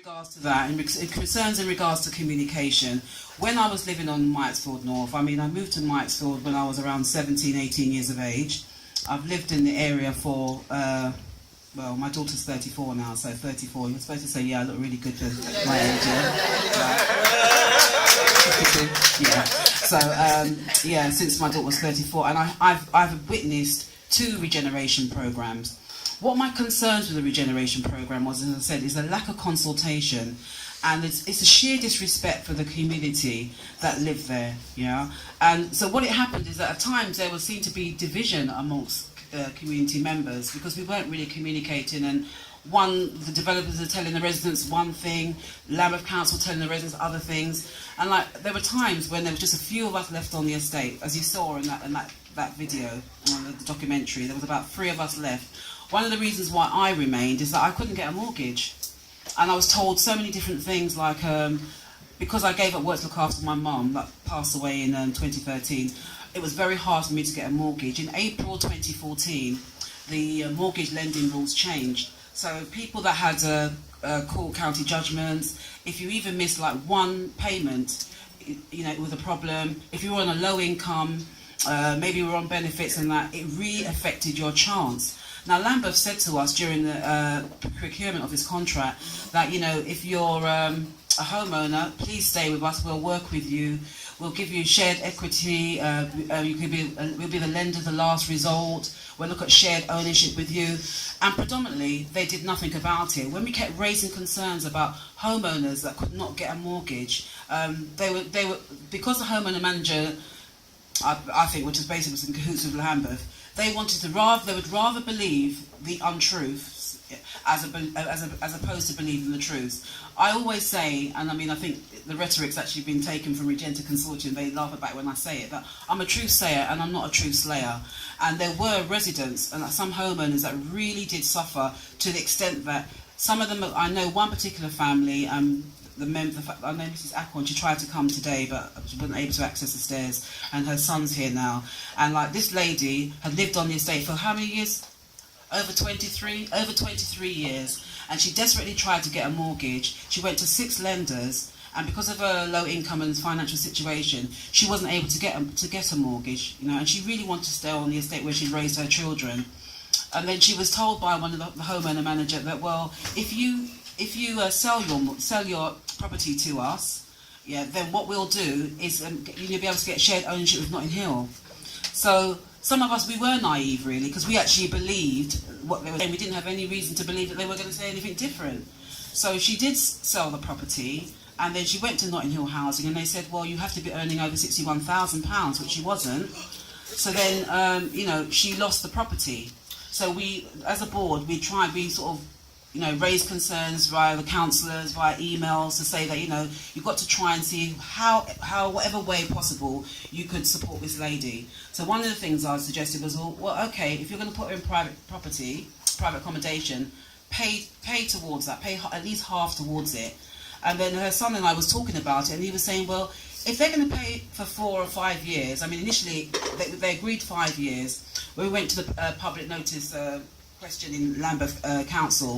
regards to that, it concerns in regards to communication. When I was living on Mitesfield North, I moved to Mitesfield when I was around 17, 18 years of age. I've lived in the area for, well, my daughter's 34 now, so 34. You're supposed to say, yeah, I look really good for my age, yeah? So, yeah, since my daughter was 34, and I've witnessed 2 regeneration programs. What my concerns with the regeneration program was, as I said, is a lack of consultation, and it's a sheer disrespect for the community that live there, yeah. And so what it happened is that at times there was seen to be division amongst community members because we weren't really communicating, and the developers are telling the residents one thing, Lambeth Council telling the residents other things, and like there were times when there was just a few of us left on the estate, as you saw in that video, the documentary. There was about 3 of us left. One of the reasons why I remained is that I couldn't get a mortgage, and I was told so many different things, like because I gave up work to look after my mum that passed away in 2013. It was very hard for me to get a mortgage. In April 2014, the mortgage lending rules changed. So people that had court county judgments, if you even missed like one payment, you know, it was a problem. If you were on a low income, maybe you were on benefits and that, it really affected your chance. Now, Lambeth said to us during the procurement of this contract that, you know, if you're a homeowner, please stay with us, we'll work with you, we'll give you shared equity, we'll be the lender of the last resort, we'll look at shared ownership with you. And predominantly, they did nothing about it. When we kept raising concerns about homeowners that could not get a mortgage, they were because the homeowner manager, I think, which is basically was in cahoots with Lambeth, they would rather believe the untruths as opposed to believing the truth. I always say, and I think the rhetoric's actually been taken from Regenta Consortium, they laugh about it when I say it, that I'm a truth sayer and I'm not a truth slayer. And there were residents and some homeowners that really did suffer to the extent that some of them, I know one particular family, I know Mrs. Acorn, she tried to come today but she wasn't able to access the stairs, and her son's here now. And like this lady had lived on the estate for how many years? Over 23 years, and she desperately tried to get a mortgage. She went to 6 lenders, and because of her low income and financial situation, she wasn't able to get a mortgage, you know, and she really wanted to stay on the estate where she raised her children. And then she was told by one of the homeowner manager that, well, if you sell your property to us, yeah, then what we'll do is you'll be able to get shared ownership with Notting Hill. So some of us, we were naive really, because we actually believed what they were saying. We didn't have any reason to believe that they were going to say anything different. So she did sell the property, and then she went to Notting Hill Housing, and they said, well, you have to be earning over £61,000, which she wasn't. So then, you know, she lost the property. So we, as a board, we sort of, you know, raise concerns via the councillors, via emails, to say that, you know, you've got to try and see how whatever way possible you could support this lady. So one of the things I suggested was, well, okay, if you're going to put her in private property, private accommodation, pay towards that, pay at least half towards it. And then her son and I was talking about it, and he was saying, well, if they're going to pay for 4 or 5 years, initially they agreed 5 years. When we went to the public notice question in Lambeth Council,